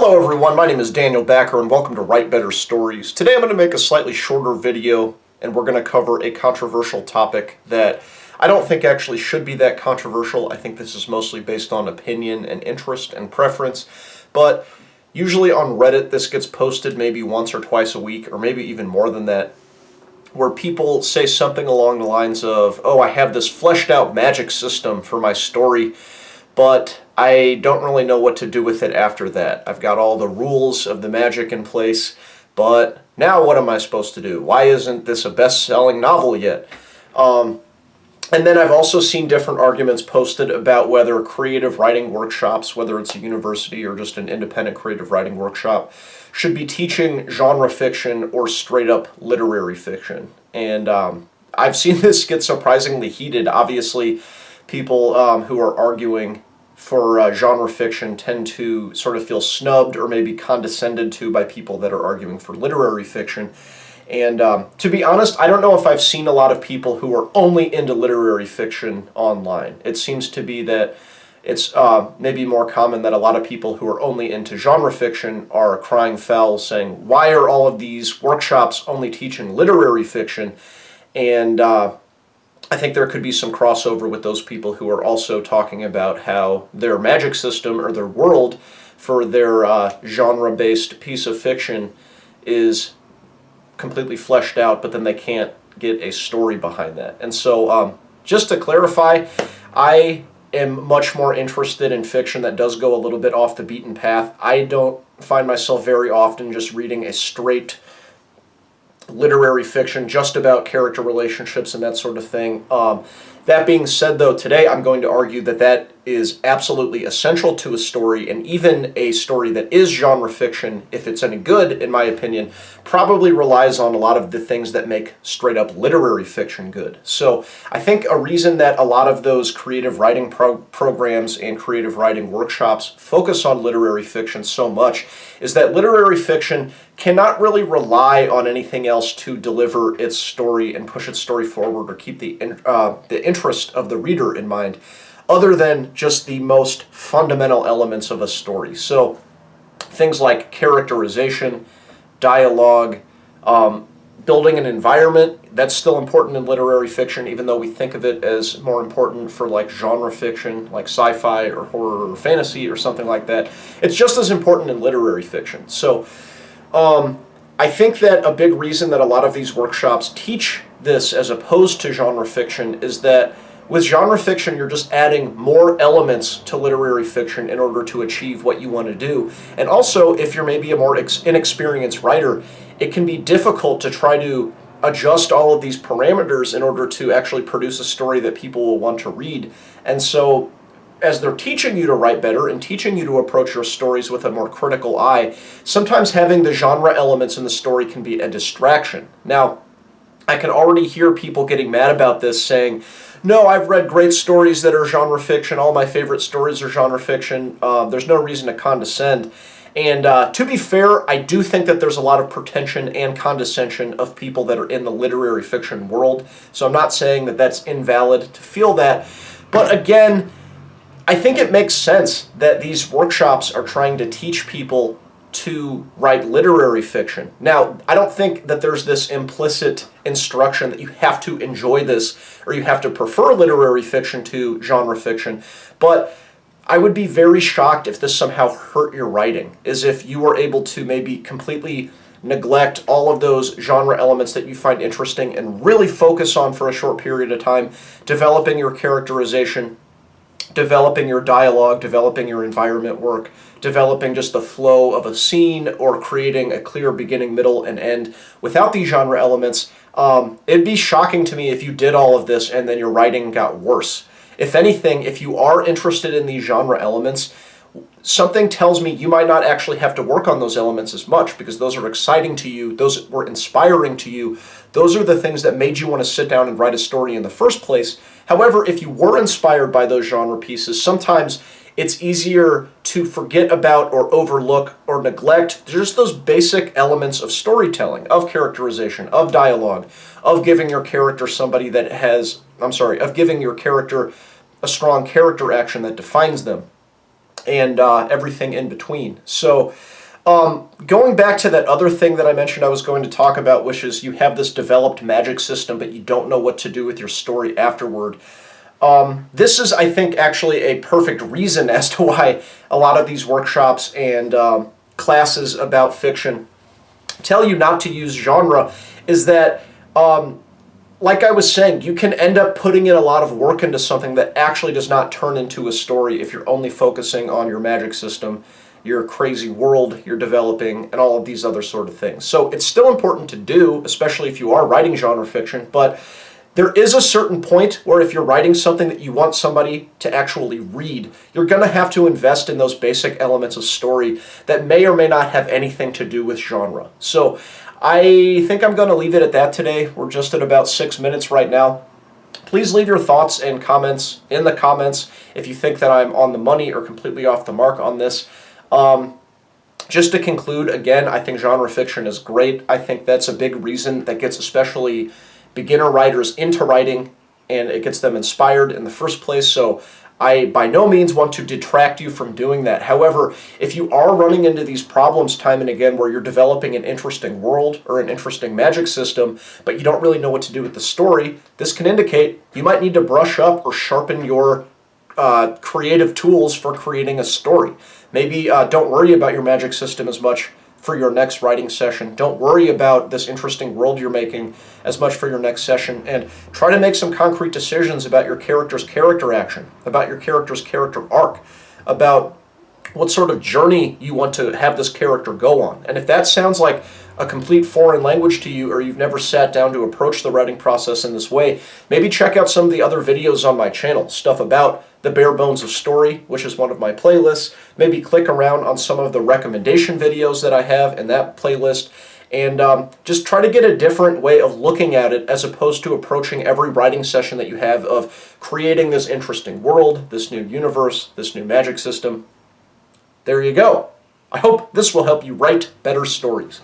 Hello everyone, my name is Daniel Backer and welcome to Write Better Stories. Today I'm going to make a slightly shorter video and we're going to cover a controversial topic that I don't think actually should be that controversial. I think this is mostly based on opinion and interest and preference, but usually on Reddit this gets posted maybe once or twice a week or maybe even more than that, where people say something along the lines of, oh, I have this fleshed out magic system for my story, but I don't really know what to do with it after that. I've got all the rules of the magic in place, but now what am I supposed to do? Why isn't this a best-selling novel yet? And then I've also seen different arguments posted about whether creative writing workshops, whether it's a university or just an independent creative writing workshop, should be teaching genre fiction or straight-up literary fiction. And I've seen this get surprisingly heated. Obviously, people who are arguing for genre fiction tend to sort of feel snubbed or maybe condescended to by people that are arguing for literary fiction. And to be honest, I don't know if I've seen a lot of people who are only into literary fiction online. It seems to be that it's maybe more common that a lot of people who are only into genre fiction are crying foul, saying, why are all of these workshops only teaching literary fiction? And I think there could be some crossover with those people who are also talking about how their magic system or their world for their genre-based piece of fiction is completely fleshed out, but then they can't get a story behind that. And so just to clarify, I am much more interested in fiction that does go a little bit off the beaten path. I don't find myself very often just reading a straight literary fiction just about character relationships and that sort of thing. That being said, though, today I'm going to argue that that is absolutely essential to a story, and even a story that is genre fiction, if it's any good, in my opinion, probably relies on a lot of the things that make straight-up literary fiction good. So I think a reason that a lot of those creative writing programs and creative writing workshops focus on literary fiction so much is that literary fiction cannot really rely on anything else to deliver its story and push its story forward or keep the interest of the reader in mind, other than just the most fundamental elements of a story. So things like characterization, dialogue, building an environment, that's still important in literary fiction, even though we think of it as more important for like genre fiction, like sci-fi or horror or fantasy or something like that. It's just as important in literary fiction. So I think that a big reason that a lot of these workshops teach this as opposed to genre fiction is that with genre fiction, you're just adding more elements to literary fiction in order to achieve what you want to do. And also, if you're maybe a more inexperienced writer, it can be difficult to try to adjust all of these parameters in order to actually produce a story that people will want to read. And so, as they're teaching you to write better and teaching you to approach your stories with a more critical eye, sometimes having the genre elements in the story can be a distraction. Now, I can already hear people getting mad about this, saying, no, I've read great stories that are genre fiction, all my favorite stories are genre fiction, there's no reason to condescend. And to be fair, I do think that there's a lot of pretension and condescension of people that are in the literary fiction world, so I'm not saying that that's invalid to feel that, but again, I think it makes sense that these workshops are trying to teach people to write literary fiction. Now, I don't think that there's this implicit instruction that you have to enjoy this or you have to prefer literary fiction to genre fiction, but I would be very shocked if this somehow hurt your writing, as if you were able to maybe completely neglect all of those genre elements that you find interesting and really focus on for a short period of time, developing your characterization, developing your dialogue, developing your environment work, developing just the flow of a scene, or creating a clear beginning, middle, and end without these genre elements. It'd be shocking to me if you did all of this and then your writing got worse. If anything, if you are interested in these genre elements, something tells me you might not actually have to work on those elements as much because those are exciting to you, those were inspiring to you, those are the things that made you want to sit down and write a story in the first place. However, if you were inspired by those genre pieces, sometimes it's easier to forget about or overlook or neglect just those basic elements of storytelling, of characterization, of dialogue, of giving your character of giving your character a strong character action that defines them. and everything in between. So going back to that other thing that I mentioned I was going to talk about, which is you have this developed magic system, but you don't know what to do with your story afterward. This is, I think, actually a perfect reason as to why a lot of these workshops and classes about fiction tell you not to use genre, is that, like I was saying, you can end up putting in a lot of work into something that actually does not turn into a story if you're only focusing on your magic system, your crazy world you're developing, and all of these other sort of things. So it's still important to do, especially if you are writing genre fiction, but there is a certain point where if you're writing something that you want somebody to actually read, you're going to have to invest in those basic elements of story that may or may not have anything to do with genre. So I think I'm going to leave it at that today. We're just at about 6 minutes right now. Please leave your thoughts and comments in the comments if you think that I'm on the money or completely off the mark on this. Just to conclude, again, I think genre fiction is great. I think that's a big reason that gets especially beginner writers into writing, and it gets them inspired in the first place. So I by no means want to detract you from doing that. However, if you are running into these problems time and again where you're developing an interesting world or an interesting magic system, but you don't really know what to do with the story, this can indicate you might need to brush up or sharpen your creative tools for creating a story. Maybe don't worry about your magic system as much for your next writing session. Don't worry about this interesting world you're making as much for your next session, and try to make some concrete decisions about your character's character action, about your character's character arc, about what sort of journey you want to have this character go on. And if that sounds like a complete foreign language to you, or you've never sat down to approach the writing process in this way, maybe check out some of the other videos on my channel, stuff about the bare bones of story, which is one of my playlists. Maybe click around on some of the recommendation videos that I have in that playlist, and just try to get a different way of looking at it as opposed to approaching every writing session that you have of creating this interesting world, this new universe, this new magic system. There you go. I hope this will help you write better stories.